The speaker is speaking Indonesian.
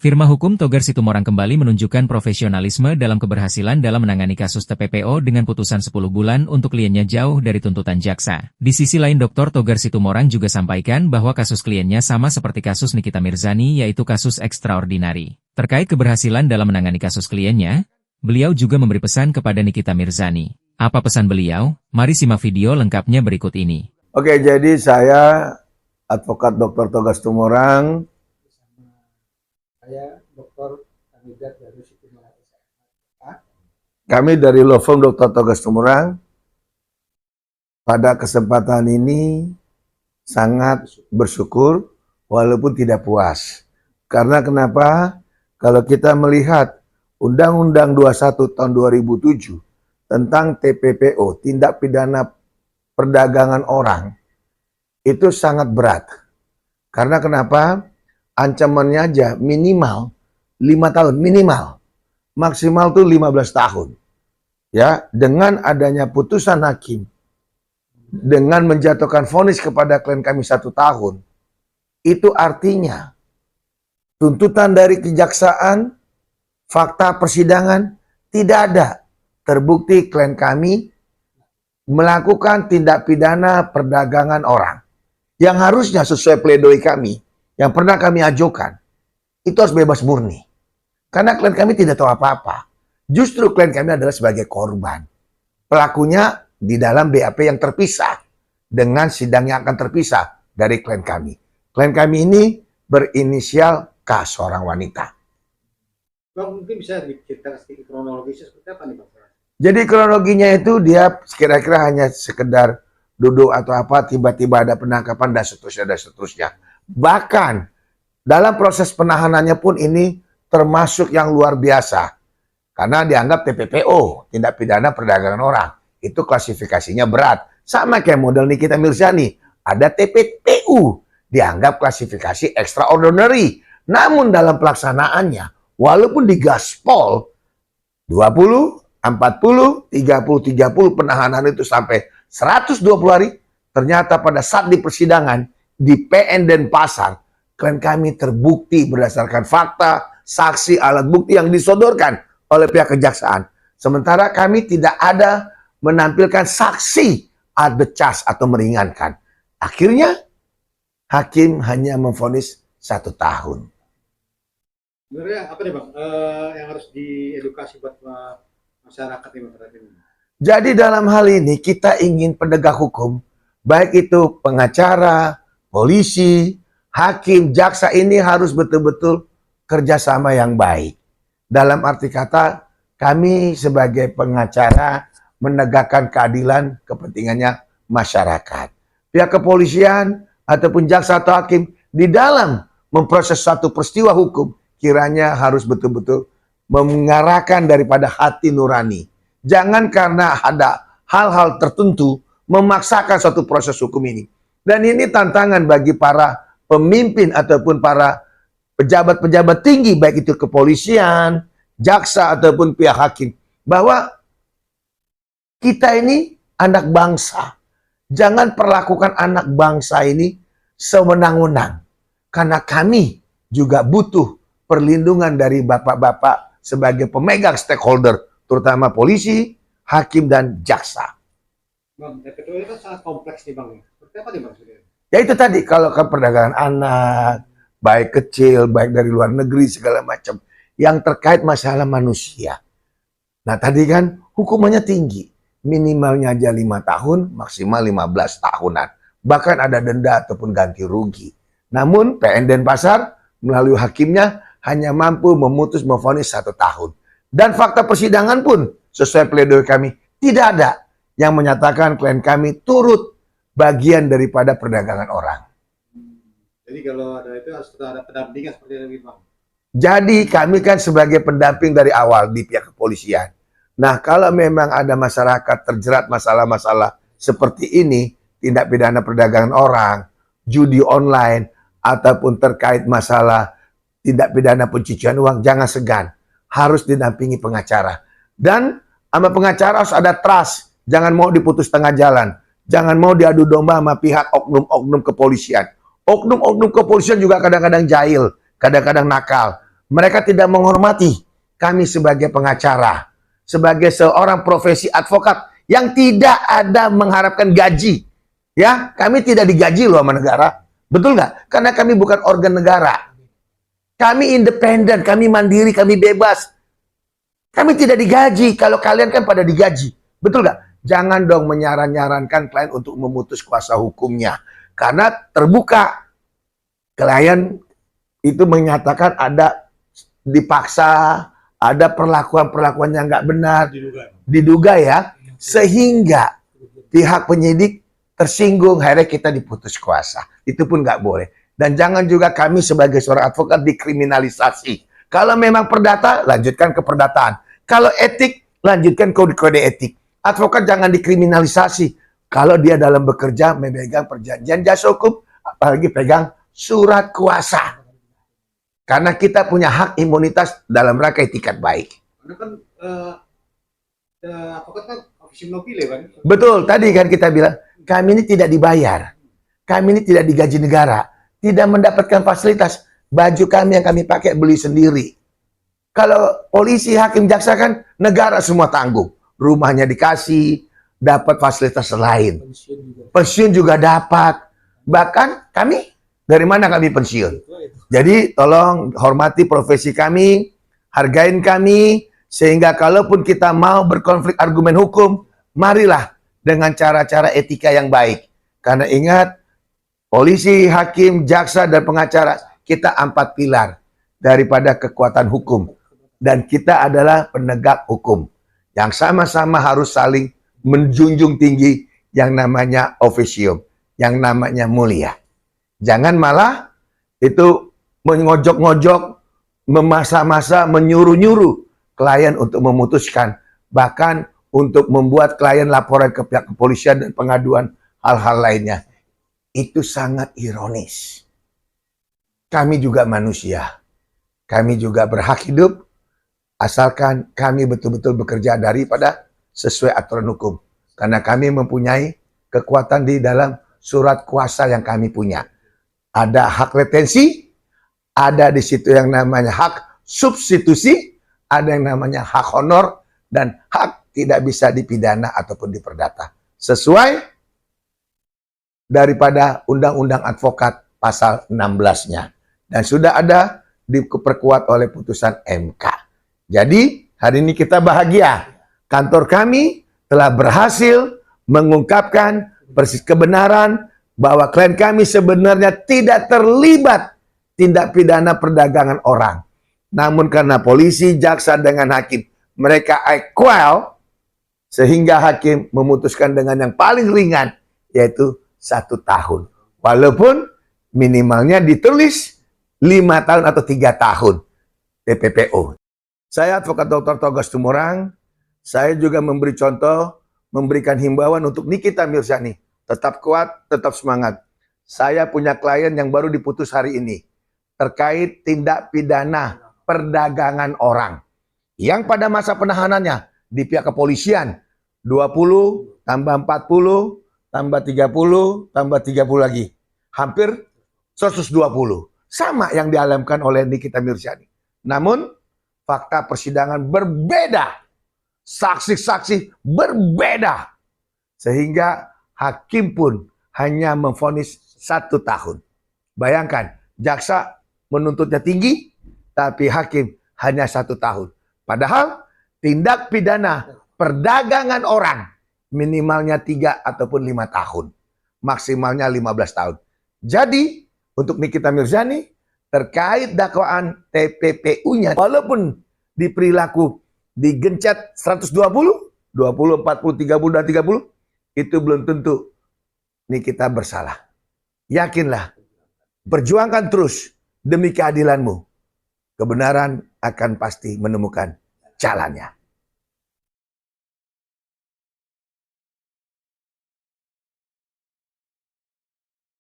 Firma hukum Togar Situmorang kembali menunjukkan profesionalisme dalam keberhasilan dalam menangani kasus TPPO dengan putusan 10 bulan untuk kliennya jauh dari tuntutan jaksa. Di sisi lain Dr. Togar Situmorang juga sampaikan bahwa kasus kliennya sama seperti kasus Nikita Mirzani yaitu kasus ekstraordinari. Terkait keberhasilan dalam menangani kasus kliennya, beliau juga memberi pesan kepada Nikita Mirzani. Apa pesan beliau? Mari simak video lengkapnya berikut ini. Oke, jadi saya advokat Dr. Togar Situmorang. Saya dokter kandidat dari Situmorang SMK. Kami dari law firm Dr. Togar Situmorang. Pada kesempatan ini sangat bersyukur walaupun tidak puas. Karena kenapa? Kalau kita melihat Undang-Undang 21 tahun 2007 tentang TPPO, tindak pidana perdagangan orang, itu sangat berat. Karena kenapa? Ancamannya aja minimal 5 tahun, minimal. Maksimal tuh 15 tahun. Ya, dengan adanya putusan hakim, dengan menjatuhkan vonis kepada klien kami 1 tahun, itu artinya tuntutan dari kejaksaan, fakta persidangan, tidak ada. Terbukti klien kami melakukan tindak pidana perdagangan orang. Yang harusnya sesuai pledoi kami, yang pernah kami ajukan, itu harus bebas murni. Karena klien kami tidak tahu apa-apa. Justru klien kami adalah sebagai korban. Pelakunya di dalam BAP yang terpisah. Dengan sidang yang akan terpisah dari klien kami. Klien kami ini berinisial K, seorang wanita. Bang, mungkin bisa diceritakan sedikit kronologisnya seperti apa nih Bang? Jadi kronologinya itu dia kira-kira hanya sekedar duduk atau apa, tiba-tiba ada penangkapan dan seterusnya dan seterusnya. Bahkan dalam proses penahanannya pun ini termasuk yang luar biasa. Karena dianggap TPPO, tindak pidana perdagangan orang. Itu klasifikasinya berat. Sama kayak model Nikita Mirzani. Ada TPPU, dianggap klasifikasi extraordinary. Namun dalam pelaksanaannya, walaupun digaspol 20, 40, 30 penahanan itu sampai 120 hari, ternyata pada saat di persidangan, di PN Denpasar, klien kami terbukti berdasarkan fakta, saksi, alat bukti yang disodorkan oleh pihak kejaksaan. Sementara kami tidak ada menampilkan saksi ada cas atau meringankan. Akhirnya, hakim hanya memvonis 1 tahun. Sebenarnya apa nih Bang yang harus diedukasi buat masyarakat ini? Jadi dalam hal ini kita ingin penegak hukum, baik itu pengacara, polisi, hakim, jaksa ini harus betul-betul kerjasama yang baik. Dalam arti kata, kami sebagai pengacara menegakkan keadilan kepentingannya masyarakat. Pihak kepolisian ataupun jaksa atau hakim di dalam memproses satu peristiwa hukum, kiranya harus betul-betul mengarahkan daripada hati nurani. Jangan karena ada hal-hal tertentu memaksakan suatu proses hukum ini. Dan ini tantangan bagi para pemimpin ataupun para pejabat-pejabat tinggi, baik itu kepolisian, jaksa ataupun pihak hakim. Bahwa kita ini anak bangsa. Jangan perlakukan anak bangsa ini sewenang-wenang. Karena kami juga butuh perlindungan dari bapak-bapak sebagai pemegang stakeholder, terutama polisi, hakim, dan jaksa. Bang, TPPO itu sangat kompleks nih Bang. Seperti apa nih Bang? Ya itu tadi, kalau ke perdagangan anak, baik kecil, baik dari luar negeri, segala macam. Yang terkait masalah manusia. Nah tadi kan hukumannya tinggi. Minimalnya aja 5 tahun, maksimal 15 tahunan. Bahkan ada denda ataupun ganti rugi. Namun PN Denpasar melalui hakimnya hanya mampu memutus memvonis 1 tahun. Dan fakta persidangan pun sesuai pledoi kami tidak ada yang menyatakan klien kami turut bagian daripada perdagangan orang. Jadi kalau ada itu harus ada pendampingan seperti itu Bang. Jadi kami kan sebagai pendamping dari awal di pihak kepolisian. Nah kalau memang ada masyarakat terjerat masalah-masalah seperti ini, tindak pidana perdagangan orang, judi online, ataupun terkait masalah tindak pidana pencucian uang, jangan segan. Harus didampingi pengacara. Dan sama pengacara harus ada trust. Jangan mau diputus tengah jalan. Jangan mau diadu domba sama pihak oknum-oknum kepolisian. Oknum-oknum kepolisian juga kadang-kadang jahil, kadang-kadang nakal. Mereka tidak menghormati kami sebagai pengacara, sebagai seorang profesi advokat yang tidak ada mengharapkan gaji. Ya, kami tidak digaji loh sama negara. Betul nggak? Karena kami bukan organ negara. Kami independen, kami mandiri, kami bebas. Kami tidak digaji. Kalau kalian kan pada digaji. Betul nggak? Jangan dong menyarankan klien untuk memutus kuasa hukumnya. Karena terbuka. Klien itu menyatakan ada dipaksa, ada perlakuan-perlakuan yang nggak benar, diduga ya, sehingga pihak penyidik tersinggung, akhirnya kita diputus kuasa. Itu pun nggak boleh. Dan jangan juga kami sebagai seorang advokat dikriminalisasi. Kalau memang perdata, lanjutkan ke perdataan. Kalau etik, lanjutkan kode-kode etik. Advokat jangan dikriminalisasi. Kalau dia dalam bekerja memegang perjanjian jasa hukum, apalagi pegang surat kuasa. Karena kita punya hak imunitas dalam rangka etikat baik. Karena kan advokat kan officium nobile kan. Betul, tadi kan kita bilang, kami ini tidak dibayar. Kami ini tidak digaji negara. Tidak mendapatkan fasilitas. Baju kami yang kami pakai beli sendiri. Kalau polisi, hakim, jaksa kan negara semua tanggung. Rumahnya dikasih, dapat fasilitas lain. Pensiun juga dapat. Bahkan kami, dari mana kami pensiun? Jadi tolong hormati profesi kami, hargain kami, sehingga kalaupun kita mau berkonflik argumen hukum, marilah dengan cara-cara etika yang baik. Karena ingat, polisi, hakim, jaksa, dan pengacara, kita 4 pilar daripada kekuatan hukum. Dan kita adalah penegak hukum. Yang sama-sama harus saling menjunjung tinggi yang namanya officium, yang namanya mulia. Jangan malah itu mengojok-ngojok, memasa-masa, menyuruh-nyuruh klien untuk memutuskan. Bahkan untuk membuat klien laporan ke pihak kepolisian dan pengaduan hal-hal lainnya. Itu sangat ironis. Kami juga manusia. Kami juga berhak hidup, asalkan kami betul-betul bekerja daripada sesuai aturan hukum. Karena kami mempunyai kekuatan di dalam surat kuasa yang kami punya. Ada hak retensi, ada di situ yang namanya hak substitusi, ada yang namanya hak honor, dan hak tidak bisa dipidana ataupun diperdata. Sesuai daripada Undang-Undang Advokat pasal 16-nya. Dan sudah ada diperkuat oleh putusan MK. Jadi hari ini kita bahagia. Kantor kami telah berhasil mengungkapkan persis kebenaran bahwa klien kami sebenarnya tidak terlibat tindak pidana perdagangan orang. Namun karena polisi, jaksa, dengan hakim, mereka equal, sehingga hakim memutuskan dengan yang paling ringan, yaitu 1 tahun. Walaupun minimalnya ditulis 5 tahun atau 3 tahun TPPO. Saya Advokat Dr. Togas Tumorang, saya juga memberi contoh, memberikan himbauan untuk Nikita Mirzani. Tetap kuat, tetap semangat. Saya punya klien yang baru diputus hari ini terkait tindak pidana perdagangan orang. Yang pada masa penahanannya di pihak kepolisian 20 tambah 40 tambah 30 tambah 30 lagi. Hampir 120. Sama yang dialamkan oleh Nikita Mirzani. Namun fakta persidangan berbeda. Saksi-saksi berbeda. Sehingga hakim pun hanya memvonis 1 tahun. Bayangkan, jaksa menuntutnya tinggi, tapi hakim hanya 1 tahun. Padahal tindak pidana perdagangan orang minimalnya 3 ataupun 5 tahun. Maksimalnya 15 tahun. Jadi, untuk Nikita Mirzani, terkait dakwaan TPPU-nya, walaupun di perilaku digencet 120, 20, 40, 30, dan 30, itu belum tentu Nikita bersalah. Yakinlah, perjuangkan terus demi keadilanmu. Kebenaran akan pasti menemukan jalannya.